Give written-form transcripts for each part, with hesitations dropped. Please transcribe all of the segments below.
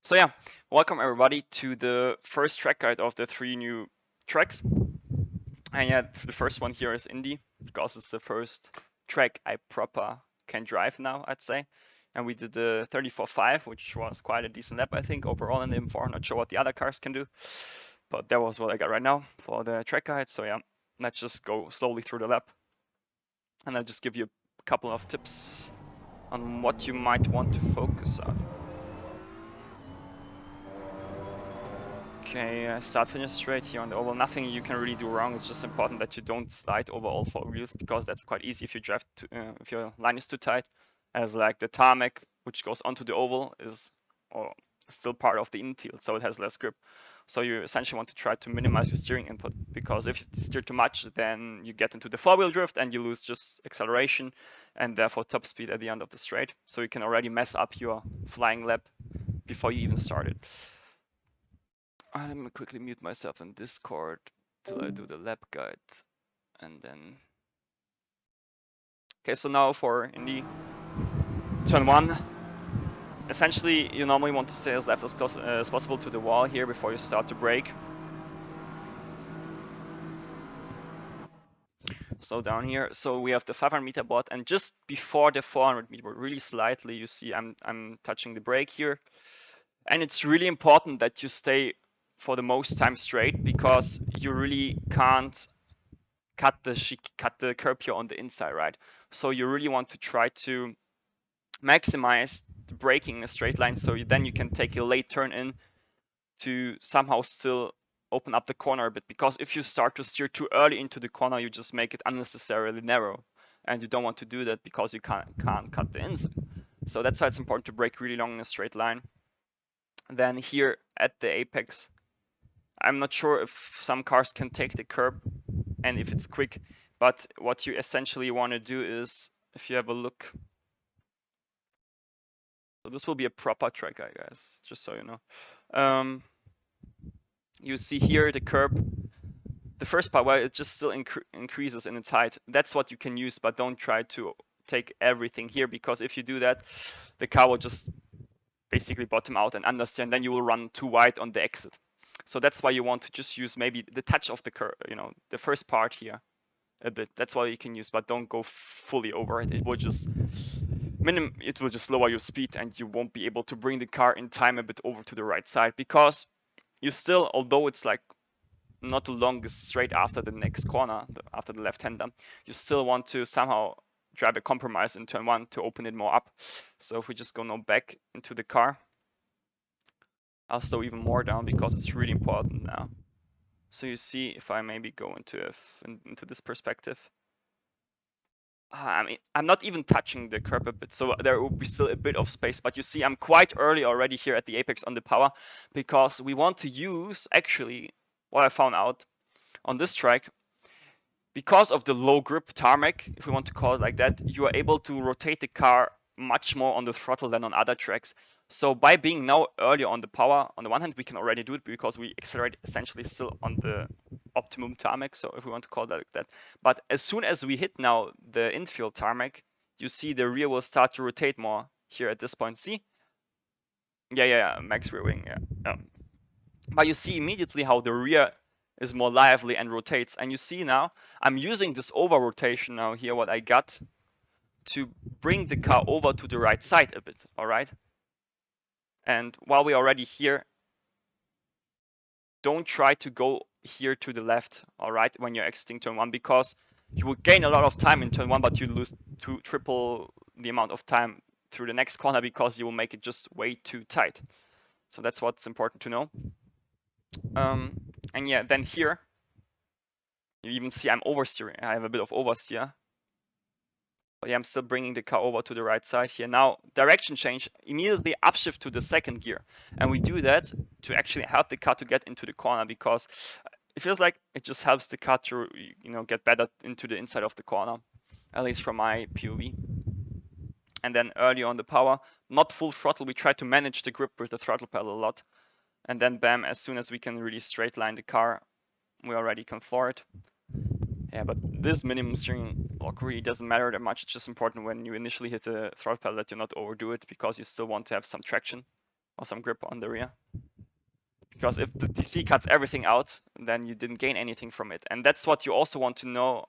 So yeah, welcome everybody to the first track guide of the 3 new tracks. And yeah, the first one here is Indy because it's the first track I proper can drive now, I'd say. And we did the 34.5, which was quite a decent lap, I think, overall in the M4. Not sure what the other cars can do, but that was what I got right now for the track guide. So yeah, let's just go slowly through the lap, and I'll just give you a couple of tips on what you might want to focus on. Okay, start finish straight here on the oval. Nothing you can really do wrong. It's just important that you don't slide over all 4 wheels because that's quite easy if you drive if your line is too tight. As like the tarmac, which goes onto the oval, is still part of the infield, so it has less grip. So you essentially want to try to minimize your steering input because if you steer too much, then you get into the 4-wheel drift and you lose just acceleration and therefore top speed at the end of the straight. So you can already mess up your flying lap before you even started. Let me quickly mute myself in Discord till I do the lap guide, and then. Okay, so now for Indy turn 1. Essentially, you normally want to stay as left as close as possible to the wall here before you start to brake. Slow down here. So we have the 500-meter board, and just before the 400-meter board, really slightly, you see I'm touching the brake here, and it's really important that you stay for the most time straight because you really can't cut the curb here on the inside, right? So you really want to try to maximize the braking in a straight line, so then you can take a late turn in to somehow still open up the corner a bit. Because if you start to steer too early into the corner, you just make it unnecessarily narrow, and you don't want to do that because you can't cut the inside. So that's why it's important to brake really long in a straight line. Then here at the apex, I'm not sure if some cars can take the curb and if it's quick, but what you essentially want to do is, if you have a look, so this will be a proper track guide, guys, just so you know. You see here the curb, the first part where it just still increases in its height. That's what you can use, but don't try to take everything here, because if you do that, the car will just basically bottom out and understand, then you will run too wide on the exit. So that's why you want to just use maybe the touch of the curve, the first part here a bit. That's why you can use, but don't go fully over it. It will just lower your speed, and you won't be able to bring the car in time a bit over to the right side, because you still, although it's like not the longest straight after the next corner, after the left-hander, you still want to somehow drive a compromise in turn 1 to open it more up. So if we just go now back into the car, I'll slow even more down because it's really important now. So you see, if I maybe go into this perspective, I mean, I'm not even touching the curb a bit, so there will be still a bit of space. But you see, I'm quite early already here at the apex on the power, because we want to use, actually, what I found out on this track, because of the low grip tarmac, if we want to call it like that, you are able to rotate the car much more on the throttle than on other tracks. So by being now earlier on the power, on the one hand, we can already do it because we accelerate essentially still on the optimum tarmac, so if we want to call that like that. But as soon as we hit now the infield tarmac, you see the rear will start to rotate more here at this point. See? Yeah, max rear wing, yeah. But you see immediately how the rear is more lively and rotates. And you see now, I'm using this over rotation now here, what I got, to bring the car over to the right side a bit, all right? And while we're already here, don't try to go here to the left, all right, when you're exiting turn 1, because you will gain a lot of time in turn 1, but you lose triple the amount of time through the next corner because you will make it just way too tight. So that's what's important to know. And yeah, then here, you even see I'm oversteering. I have a bit of oversteer. But yeah, I'm still bringing the car over to the right side here. Now, direction change, immediately upshift to the second gear. And we do that to actually help the car to get into the corner, because it feels like it just helps the car to, get better into the inside of the corner, at least from my POV. And then early on the power, not full throttle. We try to manage the grip with the throttle pedal a lot. And then bam, as soon as we can really straight line the car, we already can floor it. Yeah, but this minimum steering lock really doesn't matter that much. It's just important when you initially hit the throttle pedal that you not overdo it, because you still want to have some traction. or some grip on the rear. Because if the DC cuts everything out, then you didn't gain anything from it. And that's what you also want to know,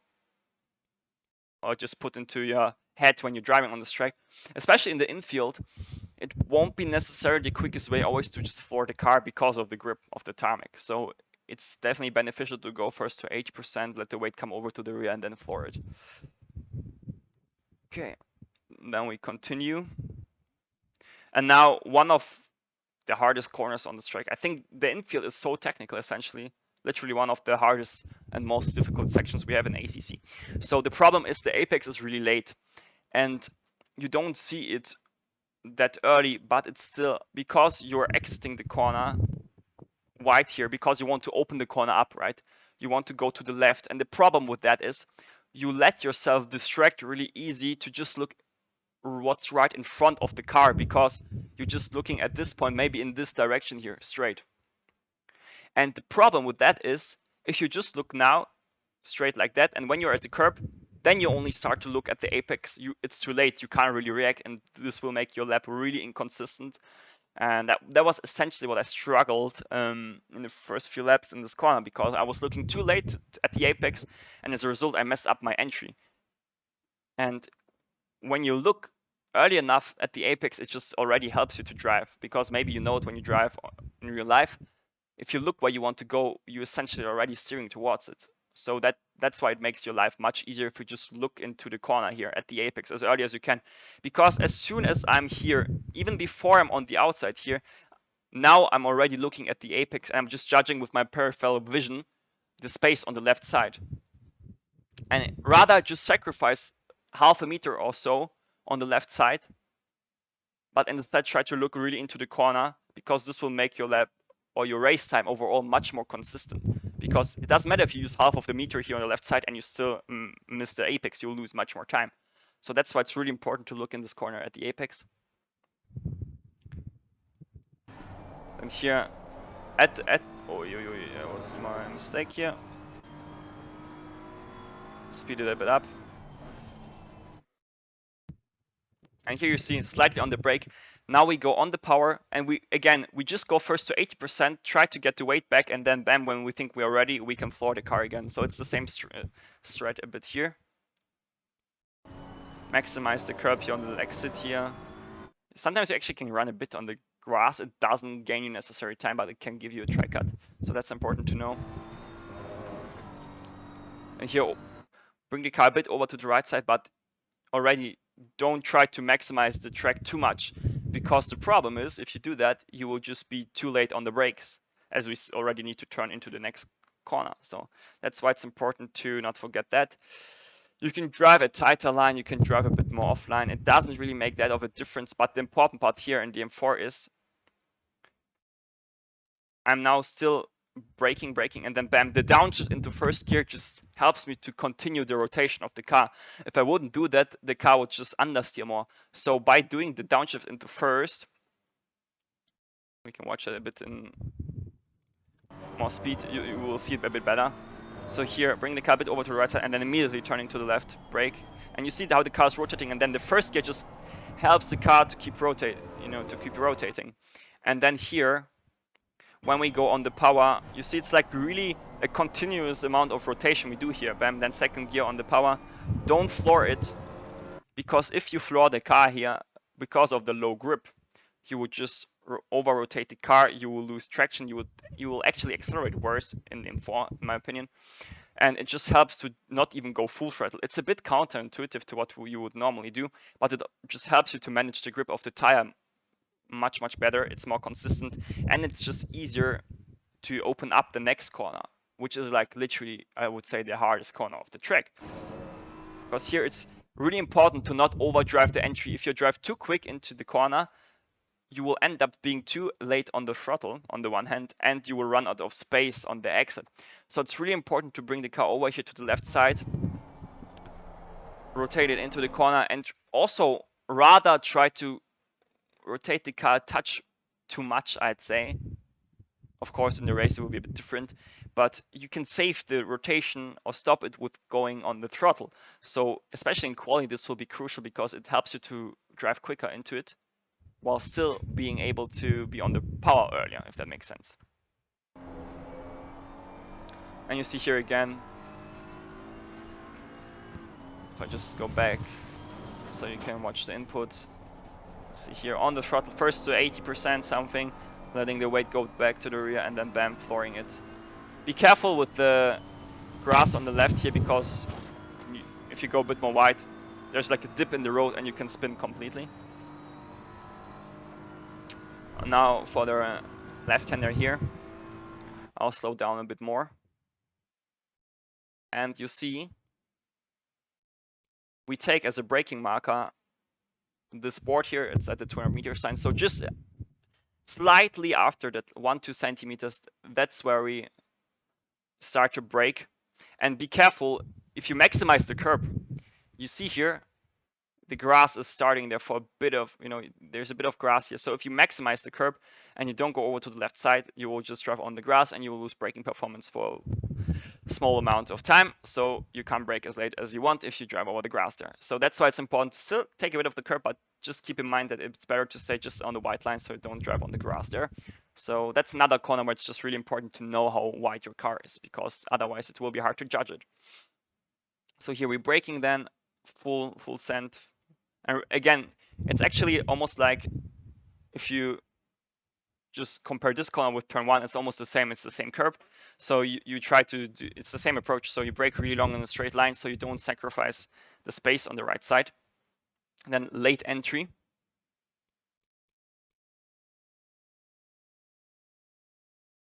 or just put into your head when you're driving on this track. Especially in the infield, it won't be necessarily the quickest way always to just floor the car because of the grip of the tarmac. So it's definitely beneficial to go first to 80%, let the weight come over to the rear, and then floor it. Okay, then we continue. And now one of the hardest corners on this track. I think the infield is so technical, essentially. Literally one of the hardest and most difficult sections we have in ACC. So the problem is the apex is really late, and you don't see it that early, but it's still, because you're exiting the corner wide here, because you want to open the corner up, right? You want to go to the left, and the problem with that is you let yourself distract really easy to just look what's right in front of the car, because you're just looking at this point, maybe in this direction here, straight. And the problem with that is, if you just look now straight like that, and when you're at the curb, then you only start to look at the apex, it's too late, you can't really react, and this will make your lap really inconsistent. And that was essentially what I struggled in the first few laps in this corner, because I was looking too late at the apex, and as a result I messed up my entry. And when you look early enough at the apex, it just already helps you to drive, because maybe you know it when you drive in real life. If you look where you want to go, you're essentially already steering towards it. So that's why it makes your life much easier if you just look into the corner here at the apex as early as you can. Because as soon as I'm here, even before I'm on the outside here, now I'm already looking at the apex, and I'm just judging with my peripheral vision the space on the left side. And rather just sacrifice half a meter or so on the left side, but instead try to look really into the corner, because this will make your lap or your race time overall much more consistent. Because it doesn't matter if you use half of the meter here on the left side and you still miss the apex, you'll lose much more time. So that's why it's really important to look in this corner at the apex. And here oh, that was my mistake here. Speed it a bit up. And here you see slightly on the brake. Now we go on the power, and we just go first to 80%, try to get the weight back, and then bam, when we think we are ready, we can floor the car again. So it's the same strat a bit here. Maximize the curb here on the exit here. Sometimes you actually can run a bit on the grass. It doesn't gain you necessary time, but it can give you a track cut. So that's important to know. And here, bring the car a bit over to the right side, but already don't try to maximize the track too much, because the problem is, if you do that, you will just be too late on the brakes, as we already need to turn into the next corner. So that's why it's important to not forget that. You can drive a tighter line, you can drive a bit more offline. It doesn't really make that of a difference, but the important part here in the M4 is I'm now still braking, and then bam, the downshift into first gear just helps me to continue the rotation of the car. If I wouldn't do that, the car would just understeer more. So by doing the downshift into first, we can watch it a bit in more speed, you will see it a bit better. So here, bring the car a bit over to the right side, and then immediately turning to the left, brake. And you see how the car is rotating, and then the first gear just helps the car to keep rotating, to keep rotating. And then here, when we go on the power, you see it's like really a continuous amount of rotation we do here. Bam, then second gear on the power. Don't floor it, because if you floor the car here, because of the low grip, you would just over rotate the car, you will lose traction, you will actually accelerate worse in the M4, in my opinion. And it just helps to not even go full throttle. It's a bit counterintuitive to what you would normally do, but it just helps you to manage the grip of the tire much better. It's more consistent, and it's just easier to open up the next corner, which is like literally, I would say, the hardest corner of the track. Because here it's really important to not overdrive the entry. If you drive too quick into the corner, you will end up being too late on the throttle on the one hand, and you will run out of space on the exit. So it's really important to bring the car over here to the left side, rotate it into the corner, and also rather try to rotate the car a touch too much, I'd say. Of course, in the race it will be a bit different, but you can save the rotation or stop it with going on the throttle. So especially in quali, this will be crucial, because it helps you to drive quicker into it. while still being able to be on the power earlier, if that makes sense. And you see here again, if I just go back so you can watch the input, see here on the throttle, first to 80% something, letting the weight go back to the rear, and then bam, flooring it. Be careful with the grass on the left here, because if you go a bit more wide, there's like a dip in the road and you can spin completely. Now for the left-hander here, I'll slow down a bit more. And you see, we take as a braking marker this board here. It's at the 200-meter sign. So just slightly after that 1-2 centimeters, that's where we start to brake. And be careful, if you maximize the curb, you see here, the grass is starting there for a bit of, there's a bit of grass here. So if you maximize the curb and you don't go over to the left side, you will just drive on the grass and you will lose braking performance for a small amount of time. So you can't brake as late as you want if you drive over the grass there. So that's why it's important to still take a bit of the curb, but just keep in mind that it's better to stay just on the white line so you don't drive on the grass there. So that's another corner where it's just really important to know how wide your car is, because otherwise it will be hard to judge it. So here we're braking then, full send. And again, it's actually almost like if you just compare this corner with turn one, it's almost the same. It's the same curb. So you try to do, it's the same approach. So you brake really long in a straight line so you don't sacrifice the space on the right side. And then late entry.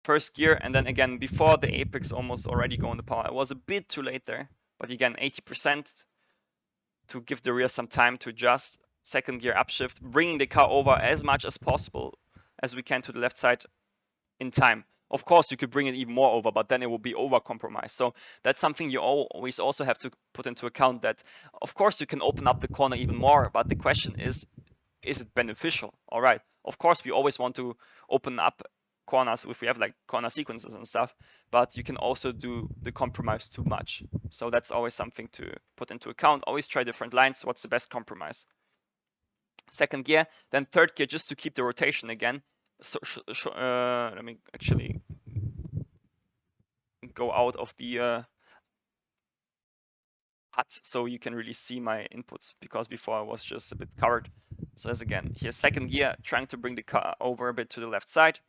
First gear, and then again, before the apex almost already going the power. I was a bit too late there, but again, 80% to give the rear some time to adjust. Second gear upshift, bringing the car over as much as possible as we can to the left side in time. Of course, you could bring it even more over, but then it will be over compromised. So that's something you always also have to put into account, that of course you can open up the corner even more, but the question is it beneficial? All right. Of course, we always want to open up corners if we have like corner sequences and stuff, but you can also do the compromise too much. So that's always something to put into account. Always try different lines. What's the best compromise? Second gear, then third gear, just to keep the rotation again. So let me actually go out of the hut so you can really see my inputs, because before I was just a bit covered. So as again, here second gear, trying to bring the car over a bit to the left side.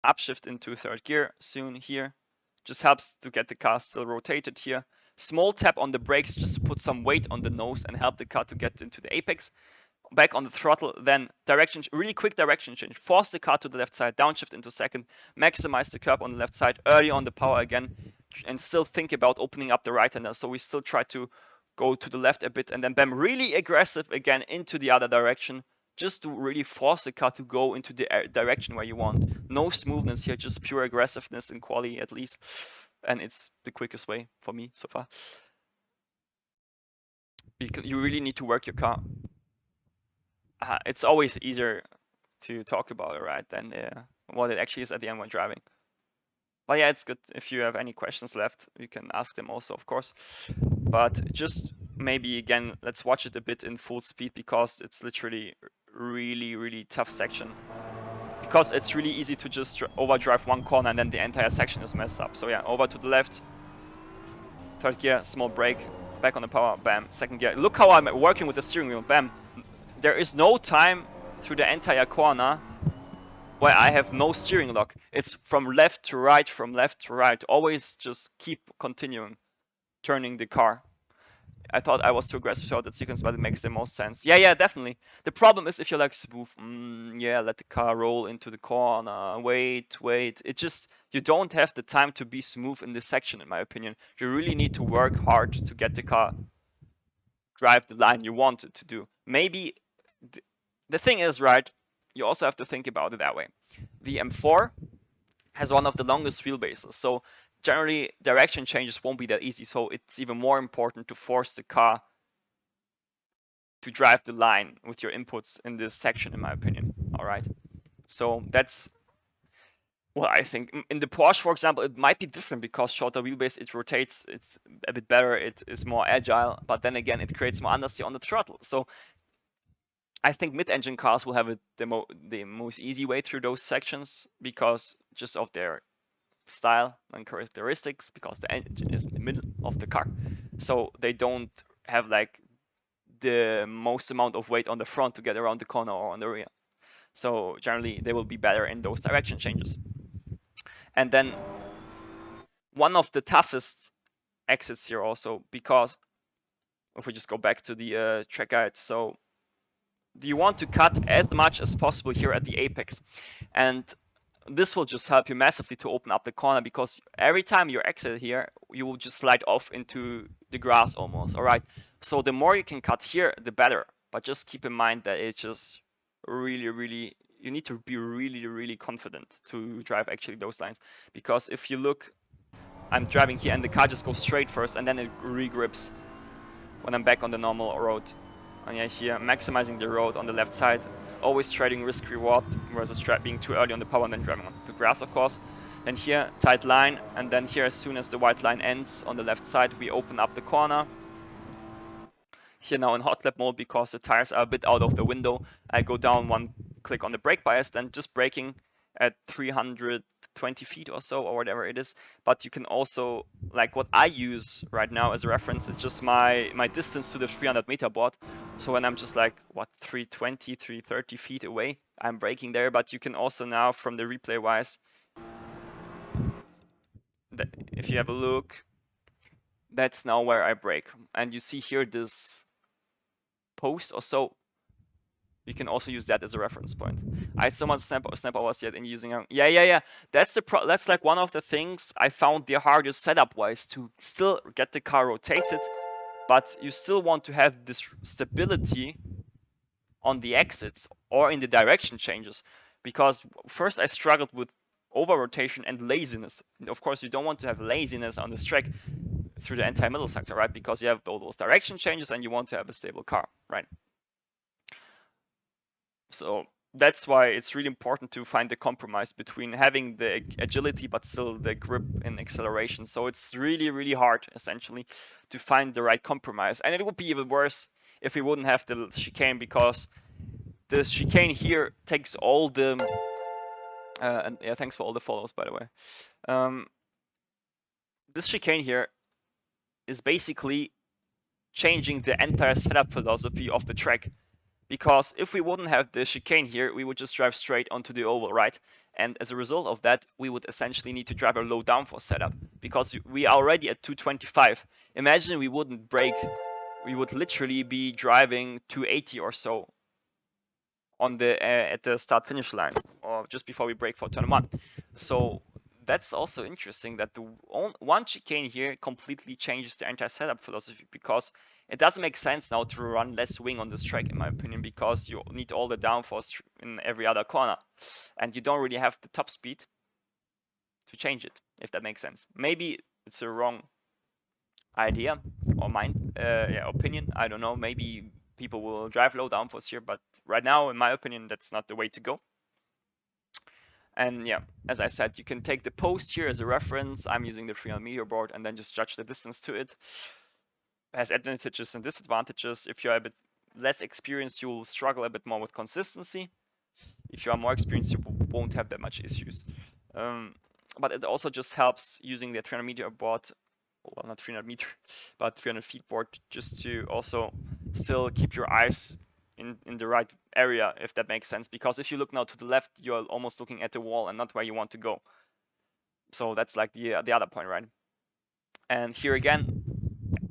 Upshift into third gear soon here. Just helps to get the car still rotated here. Small tap on the brakes just to put some weight on the nose and help the car to get into the apex. Back on the throttle, then direction, really quick direction change. Force the car to the left side, downshift into second, maximize the curb on the left side, early on the power again, and still think about opening up the right-hander. So we still try to go to the left a bit, and then bam, really aggressive again into the other direction, just to really force the car to go into the direction where you want. No smoothness here, just pure aggressiveness in quali at least. And it's the quickest way for me so far. You really need to work your car. It's always easier to talk about it, right, than what it actually is at the end when driving. But yeah, it's good. If you have any questions left, you can ask them also, of course. But just maybe again, let's watch it a bit in full speed, because it's literally really tough section. Because it's really easy to just overdrive one corner and then the entire section is messed up. So yeah, over to the left. Third gear, small brake, back on the power, bam. Second gear. Look how I'm working with the steering wheel, bam. There is no time through the entire corner where I have no steering lock. It's from left to right, from left to right. Always just keep continuing turning the car. I thought I was too aggressive throughout that sequence, but it makes the most sense. Yeah, definitely. The problem is if you're like smooth, yeah, let the car roll into the corner, wait. It just, you don't have the time to be smooth in this section, in my opinion. You really need to work hard to get the car drive the line you want it to do. Maybe the thing is, right, you also have to think about it that way. The M4 has one of the longest wheelbases, so generally direction changes won't be that easy, so it's even more important to force the car to drive the line with your inputs in this section, in my opinion. All right, so that's what I think. In the Porsche, for example, it might be different, because shorter wheelbase, it rotates, it's a bit better, it is more agile, but then again, it creates more understeer on the throttle. So I think mid-engine cars will have the most easy way through those sections because just of their style and characteristics, because the engine is in the middle of the car, so they don't have like the most amount of weight on the front to get around the corner or on the rear. So generally they will be better in those direction changes. And then one of the toughest exits here also, because if we just go back to the track guide, so you want to cut as much as possible here at the apex, and this will just help you massively to open up the corner, because every time you exit here, you will just slide off into the grass almost. All right, so the more you can cut here, the better. But just keep in mind that it's just really, you need to be really confident to drive actually those lines, because if you look, I'm driving here and the car just goes straight first and then it regrips when I'm back on the normal road. And yeah, here maximizing the road on the left side, always trading risk reward versus being too early on the power and then driving on the grass, of course. And here tight line, and then here as soon as the white line ends on the left side, we open up the corner. Here now in hot lap mode, because the tires are a bit out of the window, I go down one click on the brake bias, then just braking at 320 feet or so, or whatever it is. But you can also, like what I use right now as a reference, it's just my distance to the 300-meter board. So when I'm just like, what, 320, 330 feet away, I'm braking there. But you can also now, from the replay wise, if you have a look, that's now where I brake. And you see here this post or so. You can also use that as a reference point. I someone snap hours yet in using yeah. That's like one of the things I found the hardest setup wise, to still get the car rotated, but you still want to have this stability on the exits or in the direction changes, because first I struggled with over rotation and laziness. And of course you don't want to have laziness on this track through the entire middle sector, right? Because you have all those direction changes and you want to have a stable car, right? So that's why it's really important to find the compromise between having the agility but still the grip and acceleration. So it's really hard essentially to find the right compromise. And it would be even worse if we wouldn't have the chicane, because the chicane here takes all the and yeah, thanks for all the follows, by the way. This chicane here is basically changing the entire setup philosophy of the track. Because if we wouldn't have the chicane here, we would just drive straight onto the oval, right? And as a result of that, we would essentially need to drive a low downforce setup, because we are already at 225. Imagine we wouldn't brake, we would literally be driving 280 or so on the at the start finish line, or just before we brake for turn 1. So that's also interesting that the one chicane here completely changes the entire setup philosophy, because it doesn't make sense now to run less wing on this track, in my opinion, because you need all the downforce in every other corner, and you don't really have the top speed to change it, if that makes sense. Maybe it's a wrong idea or opinion. I don't know. Maybe people will drive low downforce here, but right now, in my opinion, that's not the way to go. And yeah, as I said, you can take the post here as a reference. I'm using the 300-meter board, and then just judge the distance to it. It has advantages and disadvantages. If you're a bit less experienced, you'll struggle a bit more with consistency. If you are more experienced, you won't have that much issues. But it also just helps using the 300-meter board, well, not 300 meter, but 300 feet board, just to also still keep your eyes in the right area, if that makes sense. Because if you look now to the left, you're almost looking at the wall and not where you want to go. So that's like the other point, right? And here again,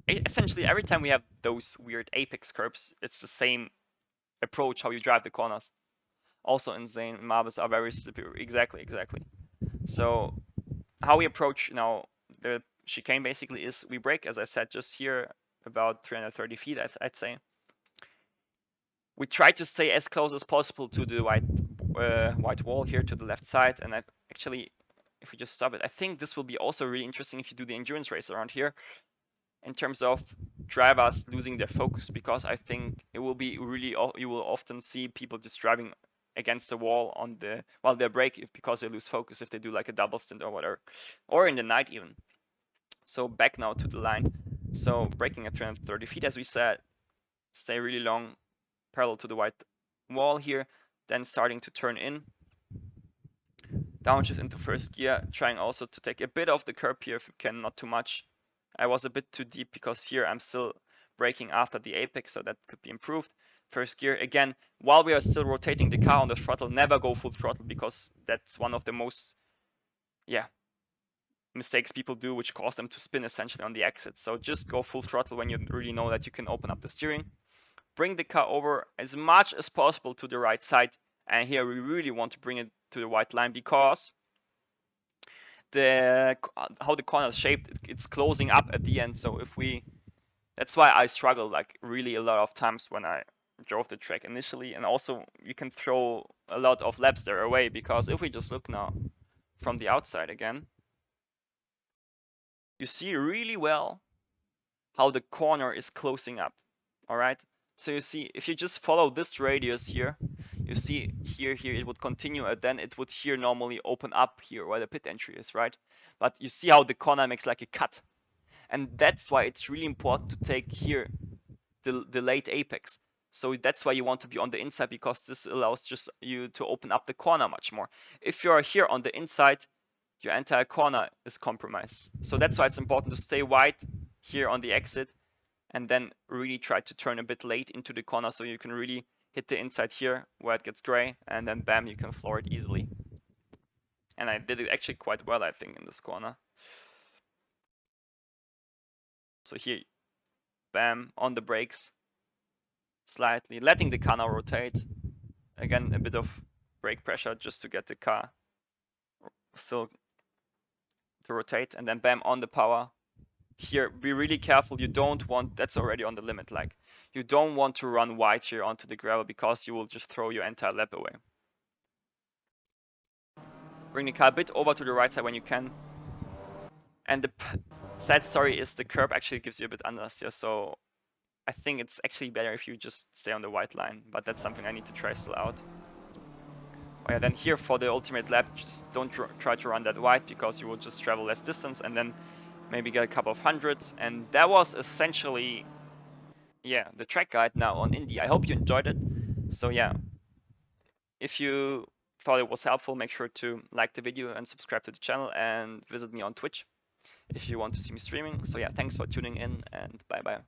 essentially every time we have those weird apex curves, it's the same approach how you drive the corners. Also insane. Marbles are very slippery. Exactly. So how we approach now the chicane basically is we brake, as I said, just here about 330 feet, I'd say. We try to stay as close as possible to the white wall here to the left side. And actually, if we just stop it, I think this will be also really interesting if you do the endurance race around here, in terms of drivers losing their focus, because I think it will be really, you will often see people just driving against the wall on the while they brake, because they lose focus if they do like a double stint or whatever, or in the night even. So back now to the line. So braking at 330 feet, as we said, stay really long, parallel to the white wall here, then starting to turn in, downshift into first gear, trying also to take a bit of the curb here if you can, not too much. I was a bit too deep because here I'm still braking after the apex, so that could be improved. First gear, again, while we are still rotating the car on the throttle, never go full throttle because that's one of the most, mistakes people do, which cause them to spin essentially on the exit. So just go full throttle when you really know that you can open up the steering. Bring the car over as much as possible to the right side. And here we really want to bring it to the white line because how the corner is shaped, it's closing up at the end. So that's why I struggled like really a lot of times when I drove the track initially. And also you can throw a lot of laps there away because if we just look now from the outside again, you see really well how the corner is closing up. All right. So you see, if you just follow this radius here, you see here it would continue, and then it would here normally open up here where the pit entry is, right? But you see how the corner makes like a cut. And that's why it's really important to take here the late apex. So that's why you want to be on the inside, because this allows just you to open up the corner much more. If you are here on the inside, your entire corner is compromised. So that's why it's important to stay wide here on the exit and then really try to turn a bit late into the corner so you can really hit the inside here where it gets gray, and then bam, you can floor it easily. And I did it actually quite well, I think, in this corner. So here, bam, on the brakes, slightly, letting the car now rotate. Again, a bit of brake pressure just to get the car still to rotate, and then bam, on the power. Here, be really careful. You don't want, that's already on the limit, like, you don't want to run wide here onto the gravel because you will just throw your entire lap away. Bring the car a bit over to the right side when you can. And the sad story is the curb actually gives you a bit understeer, so I think it's actually better if you just stay on the white line, but that's something I need to try still out. Oh yeah, then here for the ultimate lap, just don't try to run that wide because you will just travel less distance and then maybe get a couple of hundreds. And that was essentially, yeah, the track guide now on Indy. I hope you enjoyed it. So yeah, if you thought it was helpful, make sure to like the video and subscribe to the channel and visit me on Twitch if you want to see me streaming. So yeah, thanks for tuning in, and bye bye.